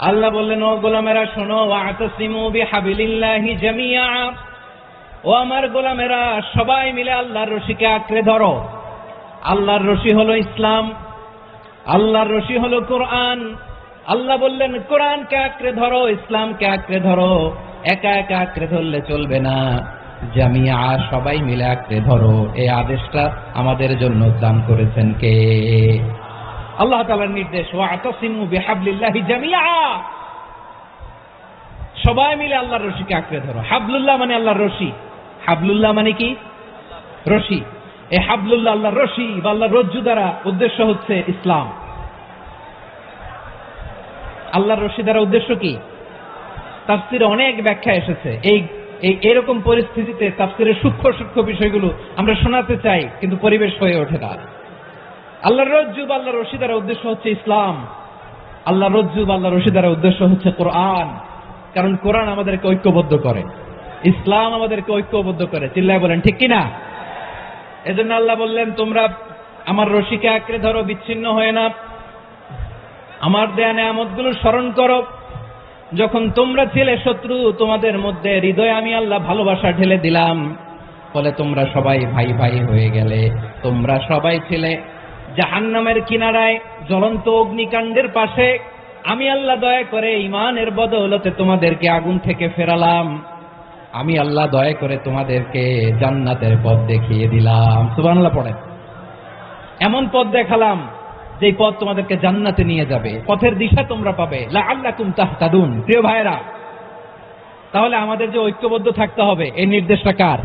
আল্লাহ বললেন, ও গোলামেরা শোনো, ওয়াতাসিমু বিহাবিলিল্লাহি জামিআ, ও আমার গোলামেরা সবাই মিলে আল্লাহর রশিকে আঁকড়ে ধরো। আল্লাহর রশি হলো ইসলাম, আল্লাহর রশি হলো কোরআন। আল্লাহ বললেন কোরআনকে আঁকড়ে ধরো, ইসলামকে আঁকড়ে ধরো। একা একা আঁকড়ে ধরলে চলবে না, জামিআ সবাই মিলে আঁকড়ে ধরো। এই আদেশটা আমাদের জন্য দান করেছেন কে? আল্লাহ তাআলার নির্দেশ, ওয়াতাসিমু বিহাবলিল্লাহি জামিআ, সবাই মিলে আল্লাহর রশিকে আঁকড়ে ধরো। হাবলুল্লাহ মানে আল্লাহর রশি। হাবলুল্লাহ মানে কি? রশি। এই হাবলুল্লাহ আল্লাহর রশি বা আল্লাহর রজ্জু দ্বারা উদ্দেশ্য হচ্ছে ইসলাম। আল্লাহর রশি দ্বারা উদ্দেশ্য কি? তাফসিরে অনেক ব্যাখ্যা এসেছে। এরকম পরিস্থিতিতে তাফসিরের সূক্ষ্ম সূক্ষ্ম বিষয়গুলো আমরা শোনাতে চাই, কিন্তু পরিবেশ হয়ে ওঠে না। আল্লাহর রজ্জু বা আল্লাহর রশি দ্বারা উদ্দেশ্য হচ্ছে ইসলাম। আল্লাহর রজ্জু বা আল্লাহর রশি দ্বারা উদ্দেশ্য হচ্ছে কোরআন, কারণ কোরআন আমাদেরকে ঐক্যবদ্ধ করে, ইসলাম আমাদেরকে ঐক্যবদ্ধ করে। চিল্লায় বলেন ঠিক কিনা? এজন্য আল্লাহ বললেন, তোমরা আমার রশিকে আঁকড়ে ধরো, বিচ্ছিন্ন হয়ে না। আমার দেয়া নেয়ামতগুলো স্মরণ করো। যখন তোমরা ছিলে শত্রু, তোমাদের মধ্যে হৃদয়ে আমি আল্লাহ ভালোবাসা ঢেলে দিলাম, ফলে তোমরা সবাই ভাই ভাই হয়ে গেলে। তোমরা সবাই ছিলে জাহান্নামের কিনারায়, জ্বলন্ত অগ্নিকাণ্ডের পাশে। আমি আল্লাহ দয়া করে ঈমানের বদৌলতে তোমাদেরকে আগুন থেকে ফেরালাম। আমি আল্লাহ দয়া করে তোমাদেরকে জান্নাতের পথ দেখিয়ে দিলাম। সুবহানাল্লাহ পড়েন। এমন পথ দেখালাম যে পথ তোমাদেরকে জান্নাতে নিয়ে যাবে, পথের দিশা তোমরা পাবে। লাআল্লাকুম তাহতাদুন। প্রিয় ভাইরা, তাহলে আমাদের যে ঐক্যবদ্ধ থাকতে হবে, এই নির্দেশটা কার?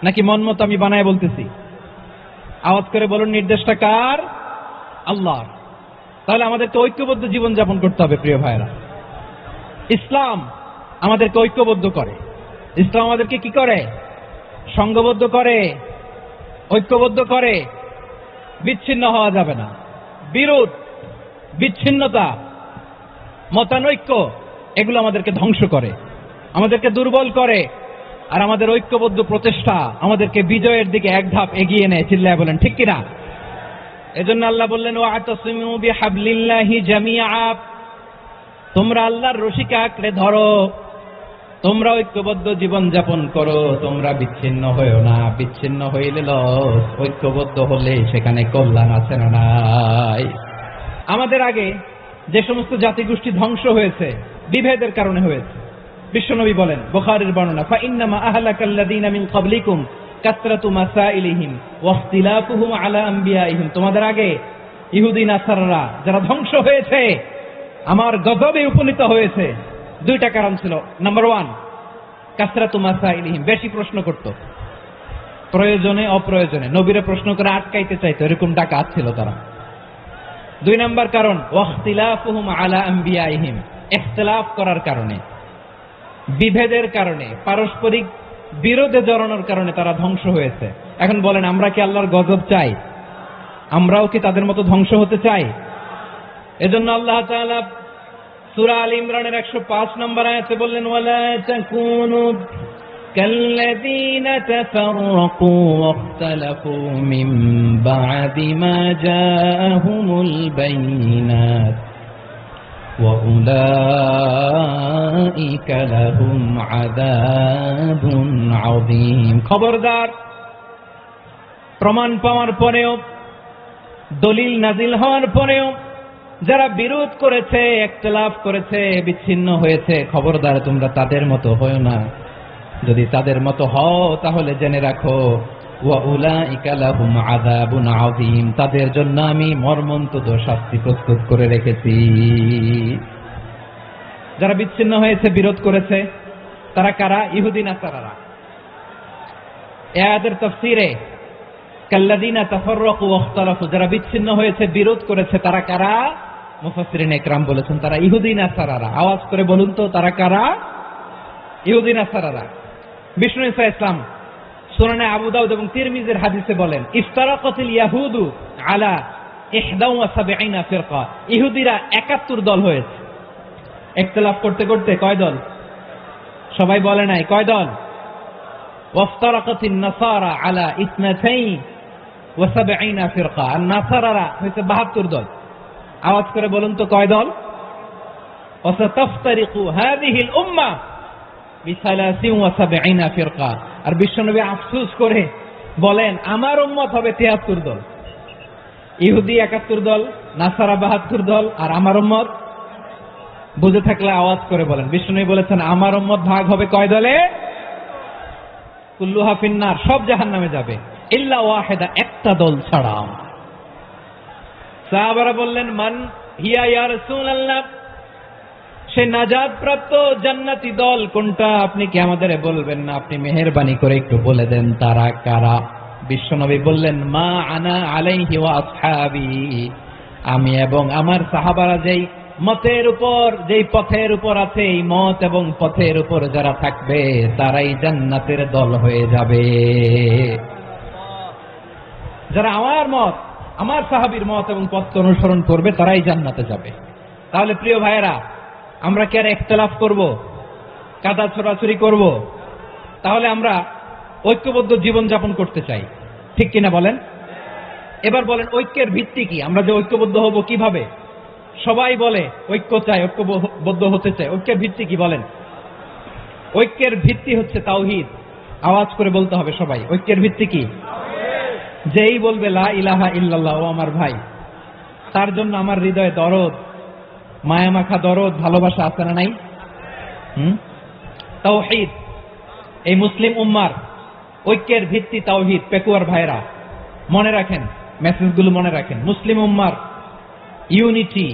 নাকি মন মতো আমি বানায় বলতেছি? আওয়াজ করে বলুন, নির্দেশটা কার? আল্লাহ। তাহলে আমাদেরকে ঐক্যবদ্ধ জীবন যাপন করতে হবে। প্রিয় ভাইরা, ইসলাম আমাদেরকে ঐক্যবদ্ধ করে। ইসলাম আমাদেরকে কি করে? সংঘবদ্ধ করে, ঐক্যবদ্ধ করে। বিচ্ছিন্ন হওয়া যাবে না। বিরোধ, বিচ্ছিন্নতা, মতানৈক্য, এগুলো আমাদেরকে ধ্বংস করে, আমাদেরকে দুর্বল করে। আর আমাদের ঐক্যবদ্ধ প্রচেষ্টা আমাদেরকে বিজয়ের দিকে এক ধাপ এগিয়ে নেয়। চিল্লায় বলেন ঠিক কিনা? এজন্য আল্লাহ বললেন, ওয়াতাসিমু বিহাবলিল্লাহি জামিআ, তোমরা আল্লাহর রশিকে আঁকড়ে ধরো, তোমরা ঐক্যবদ্ধ জীবন যাপন করো, তোমরা বিচ্ছিন্ন হয়েও না। বিচ্ছিন্ন হইলে লস, ঐক্যবদ্ধ হলে সেখানে কল্যাণ আছে না নাই? আমাদের আগে যে সমস্ত জাতিগোষ্ঠী ধ্বংস হয়েছে, বিভেদের কারণে হয়েছে। বিশ্বনবী বলেন, বুখারীর বর্ণনা, ফাইন্নামা আহলাকাল্লাযীনা মিন ক্বাবলিকুম কাসরাতু মাসাইলিহিম ওয়া ইখতিলাফুহুম আলা আম্বিয়াইহিম। তোমাদের আগে ইহুদি নাসারারা যারা ধ্বংস হয়েছে, আমার গজবে উপনীত হয়েছে, দুইটা কারণ ছিল। নাম্বার 1, কাসরাতু মাসাইলিহিম, বেশি প্রশ্ন করত, প্রয়োজনে অপ্রয়োজনে নবীরে প্রশ্ন করে আটকাইতে চাইতো, এরকম ডাকাত ছিল তারা। 2 নাম্বার কারণ, ওয়া ইখতিলাফুহুম আলা আম্বিয়াইহিম, ইখতিলাফ করার কারণে, বিভেদের কারণে, পারস্পরিক বিরোধে জড়ানোর কারণে তারা ধ্বংস হয়েছে। এখন বলেন, আমরা কি আল্লাহর গজব চাই? আমরাও কি তাদের মতো ধ্বংস হতে চাই? এজন্য আল্লাহ তাআলা সূরা আল ইমরানের 105 নম্বর আয়াতে বললেন, ওয়ালা তাকুনু কাল্লাযীনা তাফাররাকু ওয়াখতালাফু মিন বা'দি মা জাআহুমুল বাইয়িনাত ওয়া উলাইকা লাহুম আযাবুন আযীম। খবরদার, প্রমাণ পাওয়ার পরেও, দলিল নাজিল হওয়ার পরেও যারা বিরোধ করেছে, ইখতিলাফ করেছে, বিচ্ছিন্ন হয়েছে, খবরদার তোমরা তাদের মতো হয়ো না। যদি তাদের মতো হও তাহলে জেনে রাখো, ওয়া উলাইকা লাহুম আযাবুন আযীম, তাদের জন্য আমি মর্মন্তুদ শাস্তি প্রস্তুত করে রেখেছি। যারা বিচ্ছিন্ন হয়েছে, বিরোধ করেছে, তারা কারা? ইহুদি নাসারারা। এই আয়াতের তাফসীরে কাল্লাযীনা তাফাররাকু ওয়াখতালাফু, যারা বিচ্ছিন্ন হয়েছে, বিরোধ করেছে, তারা কারা? মুফাসসিরিন ইকরাম বলেছেন তারা ইহুদি নাসারারা। আওয়াজ করে বলুন তো, তারা কারা? ইহুদি নাসারারা। বিষ্ণু ঈসা ইসলাম সুনানে আবু দাউদ এবং তিরমিজির হাদিসে বলেন, ইফতারাকাতিল ইয়াহুদু আলা 71 ফিরকা, ইহুদিরা 71 দল হয়েছে। ইখতিলাফ করতে করতে কয় দল? সবাই বলে নাই, কয় দল? ওয়াফতারাকাতিন নাসারা আলা 72 ফিরকা, আর নাসারারা হয়েছে 72 দল। আওয়াজ করে বলুন তো, কয় দল? ওয়াসাতাফতারিকু হাযিহিল উম্মাহ বি73 ফিরকা। আর বিশ্বনবী আফসোস করে বলেন আমার উম্মত হবে 73 দল। ইহুদি 71 দল, নাসারা 72 দল, আর আমার উম্মত বুঝে থাকলে আওয়াজ করে বলেন। বিশ্বনবী বলেছেন আমার উম্মত ভাগ হবে কয় দলে? কুল্লুহা ফিন্নার, সব জাহান্নামে যাবে, ইল্লা ওয়াহিদা, একটা দল ছাড়া। সাহাবারা বললেন মান হিয়া ইয়া রাসূলুল্লাহ, সে নাজাত প্রাপ্ত জান্নাতি দল কোনটা? আপনি কি আমাদের বলবেন না? আপনি মেহেরবানি করে একটু বলে দেন তারা কারা। বিশ্বনবী বললেন মা আনা আলাইহি ওয়া আসহাবি, আমি এবং আমার সাহাবারা যেই মতের উপর, যেই পথের উপর আছে, এই মত এবং পথের উপর যারা থাকবে তারাই জান্নাতের দল হয়ে যাবে। যারা আমার মত, আমার সাহাবীর মত এবং পথকে অনুসরণ করবে তারাই জান্নাতে যাবে। তাহলে প্রিয় ভাইয়েরা, আমরা কি আর ইখতিলাফ করব, কাদা ছোড়াছুরি করব? তাহলে আমরা ঐক্যবদ্ধ জীবন যাপন করতে চাই, ঠিক কিনা বলেন? এবার বলেন ঐক্যের ভিত্তি কি? আমরা যে ঐক্যবদ্ধ হব কিভাবে? সবাই বলে ঐক্য চাই, ঐক্যবদ্ধ হতে চাই, ঐক্যের ভিত্তি কি বলেন? ঐক্যের ভিত্তি হচ্ছে তাওহীদ। আওয়াজ করে বলতে হবে সবাই, ঐক্যের ভিত্তি কি? যেই বলবে লা ইলাহা ইল্লাল্লাহ, ও আমার ভাই, তার জন্য আমার হৃদয়ে দরদ, মায়া মাখা দরদ, ভালোবাসা আছে না নাই? তাওহীদ। এই মুসলিম উম্মার ঐক্যের ভিত্তি তাওহীদ। পেকুয়ার ভাইরা মনে রাখেন, মেসেজগুলো মনে রাখেন। মুসলিম উম্মার ইউনিটি,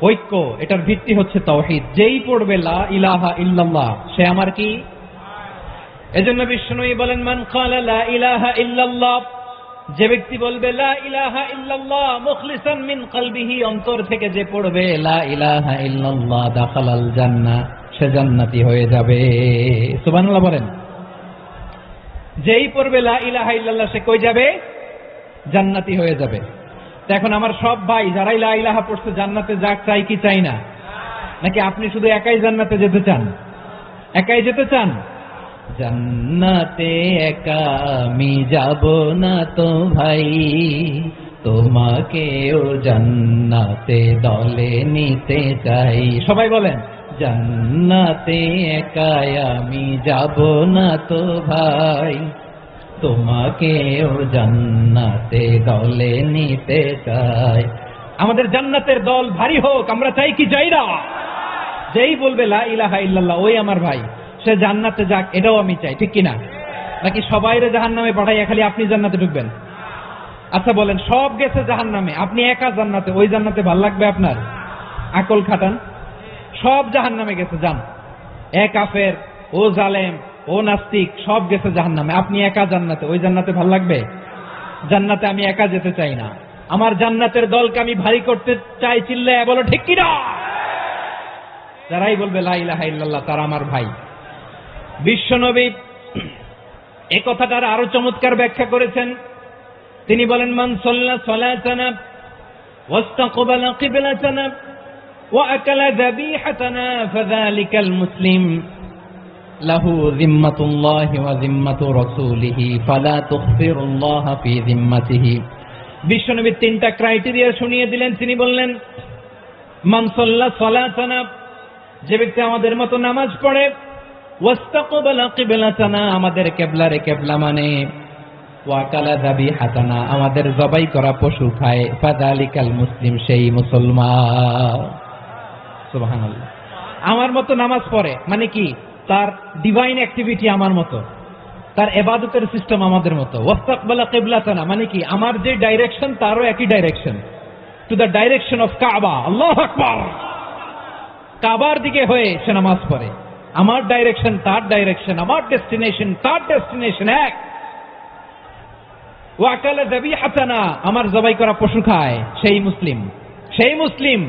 ঐক্য, এটার ভিত্তি হচ্ছে তাওহীদ। যেই পড়বে লা ইলাহা ইল্লাল্লাহ সে আমার কি? এজন্য বিষ্ণুই বলেন মান ক্বালা লা ইলাহা ইল্লাল্লাহ, যে ব্যক্তি বলবে লা ইলাহা ইল্লাল্লাহ মুখলিসান মিন কলবিহি, অন্তর থেকে যে পড়বে লা ইলাহা ইল্লাল্লাহ, দাখালাল জান্নাহ, সে জান্নাতি হয়ে যাবে। সুবহানাল্লাহ বলেন। যেই পড়বে লা ইলাহা ইল্লাল্লাহ সে কই যাবে? জান্নাতি হয়ে যাবে। এখন আমার সব ভাই যারাই লা ইলাহা পড়ছে জান্নাতে যাক, চাই কি চাই না? নাকি আপনি শুধু একাই জান্নাতে যেতে চান? একাই যেতে চান? জান্নাতে একা আমি যাব না তো ভাই, তোমাকেও জান্নাতে দলে নিতে চাই। সবাই বলেন জান্নাতে একা আমি যাব না তো ভাই, তোমাকেও জান্নাতে দলে নিতে চাই। আমাদের জান্নাতের দল ভারী হোক, আমরা চাই কি চাই না? যেই বলবে লা ইলাহা ইল্লাল্লাহ ওই আমার ভাই, সে জান্নাতে যাক, এটাও আমি চাই, ঠিক কিনা? নাকি সবাইরে জাহান্নামে পাঠাইয়া খালি আপনি জান্নাতে ঢুকবেন? আচ্ছা বলেন, সব গেছে জাহান্নামে, আপনি একা জান্নাতে, ওই জান্নাতে ভাল লাগবে আপনার? আকল খাটান। সব জাহান্নামে গেছে, যান। এ কাফের, ও জালেম, ও নাস্তিক, সব গেছে জাহান্নামে, আপনি একা জান্নাতে, ওই জান্নাতে ভাল লাগবে? জান্নাতে আমি একা যেতে চাই না, আমার জান্নাতের দলকে আমি ভারী করতে চাই। চিল্লায় বলো ঠিক কিনা? যারাই বলবে লা ইলাহা ইল্লাল্লাহ তারা আমার ভাই। বিশ্বনবী এই কথাটার আরো চমৎকার ব্যাখ্যা করেছেন। তিনি বলেন মান সাল্লা সালাতানা ওয়াস্তাকবালা কিবলাতানা ওয়া আকালা যাবিহাতানা ফাযালিকাল মুসলিম লাহু যিম্মাতুল্লাহি ওয়া যিম্মাতু রাসূলিহি ফালা তুখফিরুল্লাহা ফি যিম্মাতিহি। বিশ্বনবী তিনটা ক্রাইটেরিয়া শুনিয়ে দিলেন। তিনি বললেন মান সাল্লা সালাতানা, যে ব্যক্তি আমাদের মতো নামাজ পড়ে, ওয়াস্তাকবালা কিবলাতানা, আমাদের কিবলারে কিবলা মানে, ওয়া কালা যাবিহাতানা, আমাদের জবাই করা পশু খায়, ফাযালিকাল মুসলিম, সেই মুসলমান। সুবহানাল্লাহ। আমার মতো নামাজ পড়ে মানে কি? তার ডিভাইন অ্যাক্টিভিটি আমার মতো, তার ইবাদতের সিস্টেম আমাদের মতো। ওয়াস্তাকবালা কিবলাতানা মানে কি? আমার যে ডাইরেকশন তারও একই direction, to the direction of কাবা। আল্লাহু আকবার। কাবার দিকে হয়ে সে নামাজ পড়ে। আমার ডাইরেকশন তার ডাইরেকশন, আমার ডেস্টিনেশন তার ডেস্টিনেশন এক। ওয়া আকালা যাবিহাতানা, আমার জবাই করা পশু খায়, সেই মুসলিম। সেই মুসলিম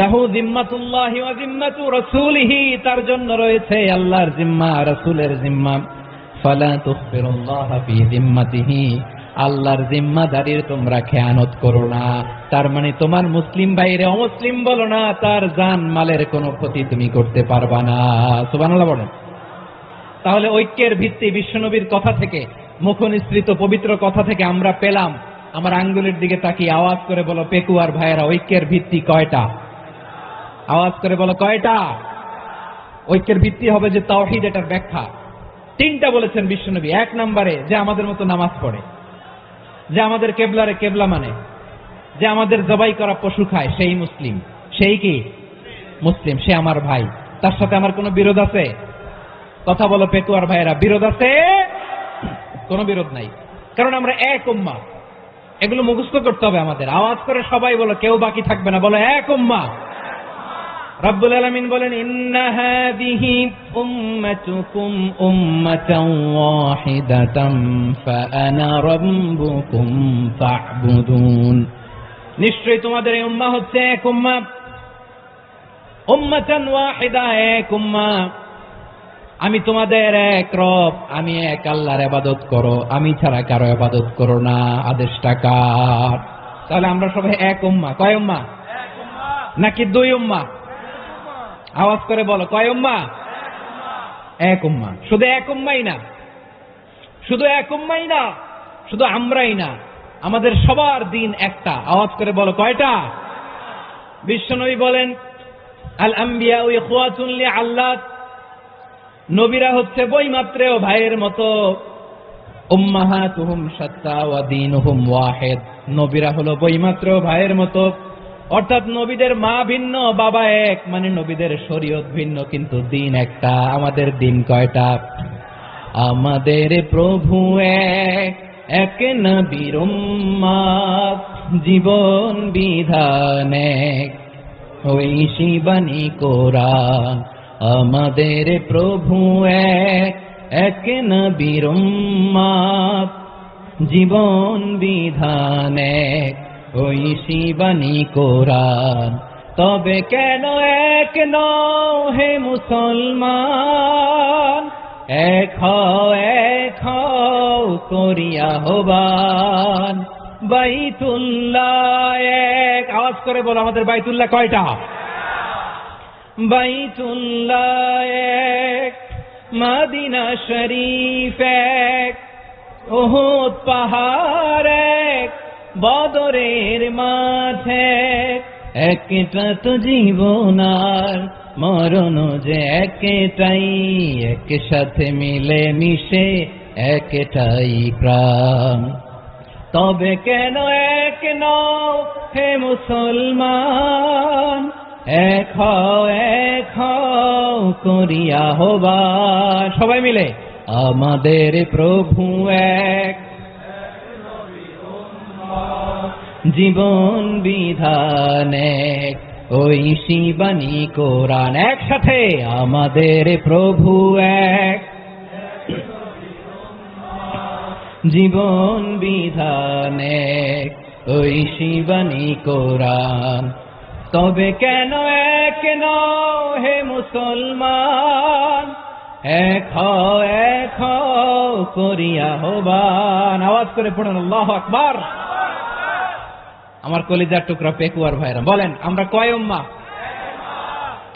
লাহু যিম্মাতুল্লাহি ওয়া যিম্মাতু রাসূলিহি, তার জন্য রয়েছে আল্লাহর জিম্মা, রাসূলের জিম্মা। ফালা তুখফিরুল্লাহা ফি যিম্মাতিহি, আল্লাহর জিম্মাদারির তোমরা খেয়ানত করো না। তার মানে তোমার মুসলিম ভাইরে অমুসলিম বলো না, তার জান মালের কোনো ক্ষতি তুমি করতে পারবা না। সুবহানাল্লাহ বলেন। তাহলে ঐক্যের ভিত্তি বিশ্বনবীর কথা থেকে, মুখনিসৃত পবিত্র কথা থেকে আমরা পেলাম। আমার আঙ্গুলের দিকে তাকিয়ে আওয়াজ করে বলো পেকুয়ার ভাইয়েরা, ঐক্যের ভিত্তি কয়টা? আওয়াজ করে বলো কয়টা? ঐক্যের ভিত্তি হবে যে তাওহীদ, এটার ব্যাখ্যা। তিনটা বলেছেন বিশ্বনবী। এক নম্বরে যে আমাদের মতো নামাজ পড়ে, যে আমাদের কেবলারে কেবলা মানে, যে আমাদের জবাই করা পশু খায়, সেই মুসলিম। সেই কি মুসলিম? সে আমার ভাই। তার সাথে আমার কোনো বিরোধ আছে? কথা বলো পেকুয়ার ভাইয়েরা, বিরোধ আছে? কোনো বিরোধ নাই, কারণ আমরা এক উম্মাহ। এগুলো মুখস্থ করতে হবে আমাদের। আওয়াজ করে সবাই বলো, কেউ বাকি থাকবে না, বলো এক উম্মাহ। রব্বুল আলামিন বলেন, ইন্না হাযিহি উম্মাতুকুম উম্মাতান ওয়াহিদাতান ফাআনা রাব্বুকুম ফা'বুদুন। নিশ্চয়ই তোমাদের এই উম্মাহ হচ্ছে এক উম্মাহ। উম্মাতান ওয়াহিদা, এক উম্মাহ। আমি তোমাদের এক রব, আমি এক আল্লাহর ইবাদত করো, আমি ছাড়া কারো ইবাদত করো না। আদেশটা কার? তাহলে আমরা সবাই এক উম্মাহ। কয় উম্মাহ? নাকি দুই উম্মাহ? আওয়াজ করে বলো, কয় উম্মাহ? এক উম্মাহ। শুধু এক উম্মাই না, শুধু এক উম্মাই না, শুধু আমরাই না, আমাদের সবার দিন একটা। আওয়াজ করে বলো কয়টা? বিশ্বনবী বলেন, আল আম্বিয়া ইখওয়াতুন লিআল্লাত। নবীরা হচ্ছে বৈমাত্রেয় ভাইয়ের মতো। উম্মাহাতুহুম শাত্তা ওয়া দীনুহুম ওয়াহিদ। নবীরা হলো বৈমাত্রেয় ভাইয়ের মতো, অর্থাৎ নবীদের মা ভিন্ন, বাবা এক, মানে নবীদের শরীয়ত ভিন্ন, কিন্তু দিন একটা। আমাদের দিন কয়টা? আমাদের প্রভু এক, এক নবীর উম্মাত, জীবন বিধান এক, ঐশী কোরআন। আমাদের প্রভু এক, এক নবীর উম্মাত, জীবন বিধান এক, ঐশী কোরআন। তবে কেন এক নও হে মুসলমান? এক হও করিয়া আহ্বান। বাইতুল্লাহ এক। আওয়াজ করে বলো, আমাদের বাইতুল্লাহ কয়টা? বাইতুল্লাহ এক, মদিনা শরীফ এক, উহুদ পাহাড় এক, বদরের মাঠে একটা তো জীবন আর মরণ যে একটাই, একসাথে মিলে মিশে একটাই প্রাণ। তবে কেন এক নও হে মুসলমান? এক হও করিয়া আহ্বান। সবাই মিলে, আমাদের প্রভু এক, জীবন বিধান এক, ঐশী কোরআন। একসাথে, আমাদের প্রভু এক, জীবন বিধান এক, ঐশী কোরআন। তবে কেন এক নও হে মুসলমান? এক হও করিয়া আহ্বান। আওয়াজ করে পড়ুন আল্লাহু আকবার। আমার কলিজার টুকরা পেকুয়ার ভাইরা, বলেন আমরা কয় উম্মাহ?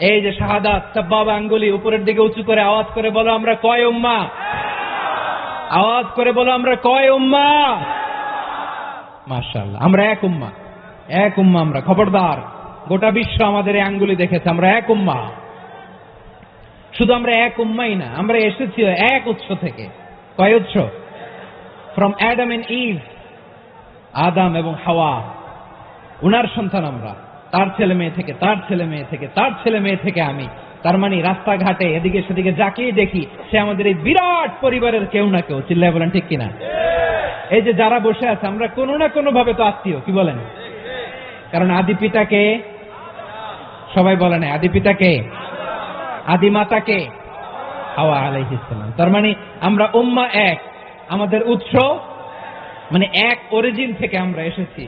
এই যে শাহাদাত, সাব্বাবা আঙ্গুলি উপরের দিকে উঁচু করে আওয়াজ করে বলো, আমরা কয় উম্মাহ? আওয়াজ করে বলো, আমরা কয় উম্মাহ? মাশাআল্লাহ, আমরা এক উম্মাহ। এক উম্মাহ আমরা। খবরদার, গোটা বিশ্ব আমাদের এই আঙ্গুলি দেখেছে, আমরা এক উম্মাহ। শুধু আমরা এক উম্মাই না, আমরা এসেছি এক উৎস থেকে। কয় উৎস? ফ্রম অ্যাডাম এন্ড ইভ, আদম এবং হাওয়া, উনার সন্তান আমরা। তার ছেলে মেয়ে থেকে, তার ছেলে মেয়ে থেকে, তার ছেলে মেয়ে থেকে আমি। তার মানে রাস্তাঘাটে এদিকে সেদিকে যাকেই দেখি, সে আমাদের এই বিরাট পরিবারের কেউ না কেউ। চিল্লায় বলেন ঠিক কিনা? এই যে যারা বসে আছে, আমরা কোনো না কোনো ভাবে তো আত্মীয়। কি বলেন? কারণ আদি পিতাকে সবাই বলে না, আদি পিতাকে, আদি মাতাকে হাওয়া আলাইহিস সালাম। তার মানে আমরা উম্মাহ এক, আমাদের উৎস মানে এক অরিজিন থেকে আমরা এসেছি।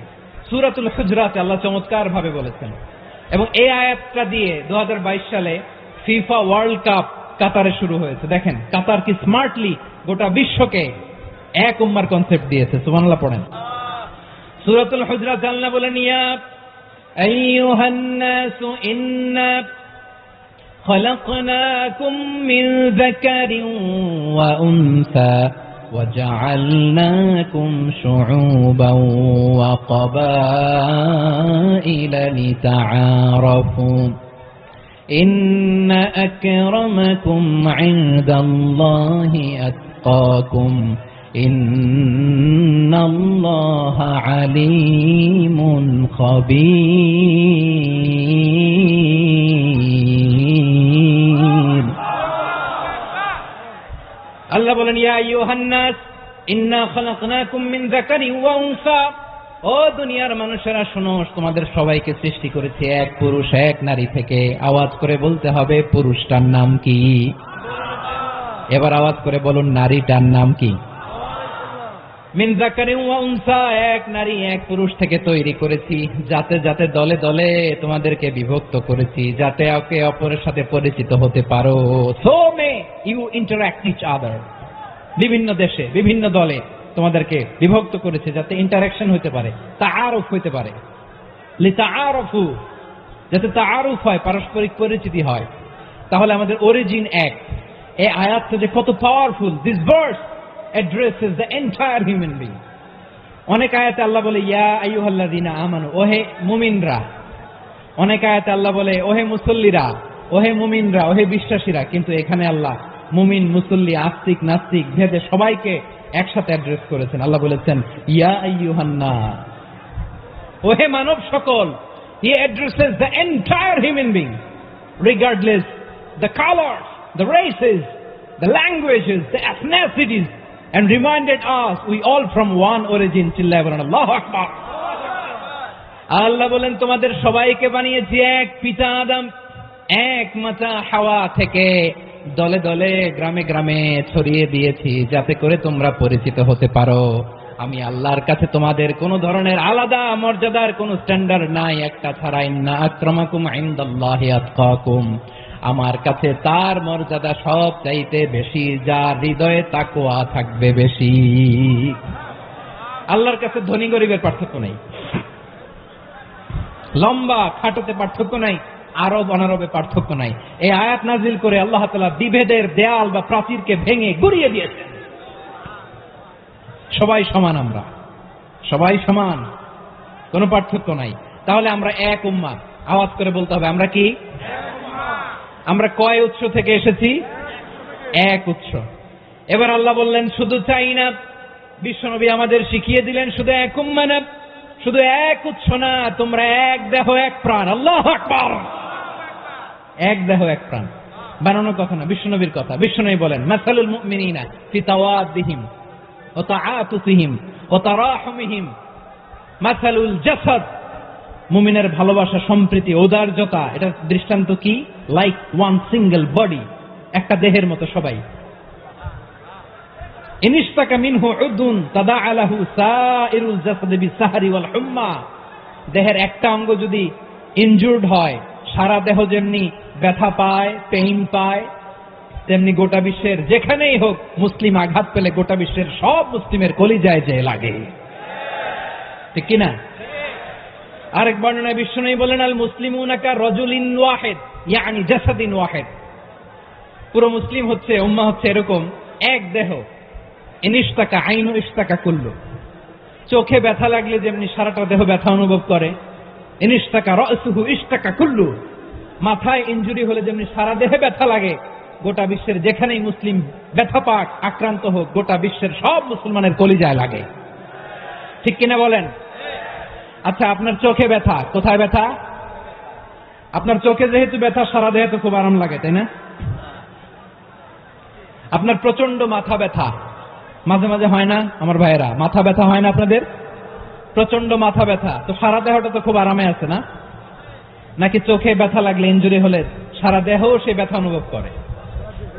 সূরাতুল হুজরাতে আল্লাহ চমৎকার ভাবে বলেছেন, এবং এই আয়াতটা দিয়ে 2022 সালে ফিফা ওয়ার্ল্ড কাপ কাতারে শুরু হয়েছে। দেখেন কাতার কি স্মার্টলি গোটা বিশ্বকে এক উম্মার কনসেপ্ট দিয়েছে। সুবহানাল্লাহ পড়েন। সূরাতুল হুজরাত আল্লাহ বলেন, ইয়া আইয়ুহান নাসু ইন্না খলাকনাকুম মিন যাকারিন ওয়া উনসা وجعلناكم شعوبا وقبائل لتعارفوا ইন্না আকরামাকুম ইনদাল্লাহি আতকাকুম ইন্নাল্লাহা আলীমুন খাবীর। আল্লাহ বলেন, ইয়া আইয়ুহান নাস ইন্না খালাকনাকুম মিন যাকারিন ওয়া উনসা, ও দুনিয়ার মানুষেরা শোনো, তোমাদের সবাইকে সৃষ্টি করেছি এক পুরুষ এক নারী থেকে। আওয়াজ করে বলতে হবে, পুরুষটার নাম কি? এবার আওয়াজ করে বলুন, নারীটার নাম কি? মিন যাকারিন ওয়া উনসা, এক নারী এক পুরুষ থেকে তৈরি করেছি। যাতে যাতে দলে দলে তোমাদেরকে বিভক্ত করেছি, যাতে একে অপরের সাথে পরিচিত হতে পারো। So may you interact each other. বিভিন্ন দেশে বিভিন্ন দলে তোমাদেরকে বিভক্ত করেছে যাতে ইন্টারাকশন হতে পারে, তাআরুফ হতে পারে। লিতাআরুফু, যাতে তাআরুফ হয়, পারস্পরিক পরিচিতি হয়। তাহলে আমাদের অরিজিন এক। এই আয়াতটা যে কত powerful! This verse addresses the entire human being. অনেক আয়াতে আল্লাহ বলে ইয়া আইয়ুহাল্লাযীনা আমানু, ওহে মুমিনরা। অনেক আয়াতে আল্লাহ বলে ওহে মুসল্লিরা, ওহে মুমিনরা, ওহে বিশ্বাসীরা। কিন্তু এখানে আল্লাহ মুমিন মুসল্লি আস্তিক নাস্তিক ভেদে সবাইকে একসাথে অ্যাড্রেস করেছেন। আল্লাহ বলেছেন ইয়া আইয়ুহান নাস, ওহে মানব সকল। হি addresses the entire human being regardless the colours, the races, the languages, the এথনিসিটিস, and reminded us we all from one origin. চিল্লায় বলেন আল্লাহু আকবার। আল্লাহ বলেন তোমাদের সবাইকে বানিয়েছি এক পিতা আদম, এক মাতা হাওয়া থেকে। দলে দলে গ্রামে গ্রামে ছড়িয়ে দিয়েছি যাতে করে তোমরা পরিচিত হতে পারো। আমি আল্লাহর কাছে তোমাদের কোনো ধরনের আলাদা মর্যাদার কোনো স্ট্যান্ডার্ড নাই, একটা ছাড়া। ইন্না আকরামাকুম ইনদাল্লাহি আতকাকুম, আমার কাছে তার মর্যাদা সব চাইতে বেশি যার হৃদয়ে তাকওয়া থাকবে বেশি। আল্লাহর কাছে ধনী গরিবের পার্থক্য নাই, লম্বা খাটোতে পার্থক্য নাই, আরব অনারবে পার্থক্য নাই। এই আয়াত নাজিল করে আল্লাহ তাআলা বিভেদের দেয়াল বা প্রাচীরকে ভেঙে গুড়িয়ে দিয়েছেন। সবাই সমান, আমরা সবাই সমান, কোনো পার্থক্য নাই। তাহলে আমরা এক উম্মাহ। আওয়াজ করে বলতে হবে, আমরা কি? আমরা কয় উৎস থেকে এসেছি? এক উৎস। এবার আল্লাহ বললেন শুধু চাই না, বিশ্বনবী আমাদের শিখিয়ে দিলেন শুধু এক উম্মাহ না, শুধু এক উৎস না, তোমরা এক দেহ এক প্রাণ। আল্লাহু আকবার। এক দেহ এক প্রাণ বানানোর কথা না, বিশ্বনবীর কথা। বিশ্বনবী বলেন মাসালুল মুমিনিনা ফি তাওয়াদ্দিহিম ওয়া তাআতুহিম ওয়া তারাহুমিহিম মাসালুল জাসাদ। মুমিনের ভালোবাসা, সম্প্রীতি, ঔদার্যতা, এটা দৃষ্টান্ত কি? লাইক ওয়ান সিঙ্গেল বডি, একটা দেহের মতো সবাই। ইনিশতাকা মিনহু উদুন তাদাআ লাহু সাইরুল জাসাদি বিসাহরি ওয়াল হুম্মা। দেহের একটা অঙ্গ যদি ইনজুর্ড হয়, সারা দেহ যেমনি ব্যথা পায়, পেইন পায়, তেমনি গোটা বিশ্বের যেখানেই হোক মুসলিম আঘাত পেলে গোটা বিশ্বের সব মুসলিমের কলিজায় যে লাগে, ঠিক কিনা? আরেক বর্ণনায় বিশ্বনবী বলেন আল মুসলিমুনা কা রাজুলিন ওয়াহিদ ইয়ানি জাসাদিন ওয়াহিদ। পুরো মুসলিম হচ্ছে, উম্মাহ হচ্ছে এরকম এক দেহ। ইনিশতাকা আইনু ইশতাকা কুল্লু। চোখে ব্যথা লাগলে যেমনি সারাটা দেহ ব্যথা অনুভব করে, ইনিশতাকা রাসুহু ইশতাকা কুল্লু। মাথায় ইনজুরি হলে যেমনি সারা দেহে ব্যথা লাগে, গোটা বিশ্বের যেখানেই মুসলিম ব্যথা পাক, আক্রান্ত হোক, গোটা বিশ্বের সব মুসলমানের কলিজায় লাগে, ঠিক কিনা বলেন? আচ্ছা, আপনার চোখে ব্যথা, কোথায় ব্যথা? আপনার চোখে যেহেতু ব্যথা, সারা দেহে তো খুব আরাম লাগে, তাই না? আপনার প্রচন্ড মাথা ব্যথা মাঝে মাঝে হয় না আমার ভাইয়েরা? মাথা ব্যথা হয় না আপনাদের? প্রচন্ড মাথা ব্যথা, তো সারা দেহটা তো খুব আরামে আছে না? নাকি চোখে ব্যথা লাগলে, ইনজুরি হলে সারা দেহ সেই ব্যথা অনুভব করে?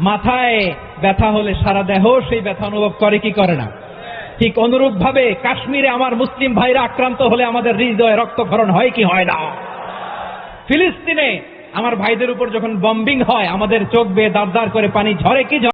মাথায় ব্যথা হলে সারা দেহ সেই ব্যথা অনুভব করে কি করে না? ঠিক অনুরূপ ভাবে কাশ্মীরে আমার মুসলিম ভাইরা আক্রান্ত হলে আমাদের হৃদয়ে রক্তক্ষরণ হয় কি হয় না? ফিলিস্তিনে আমার ভাইদের উপর যখন বম্বিং হয়, আমাদের চোখ বেয়ে দাঁড় দাঁড় করে পানি ঝরে কি ঝরে?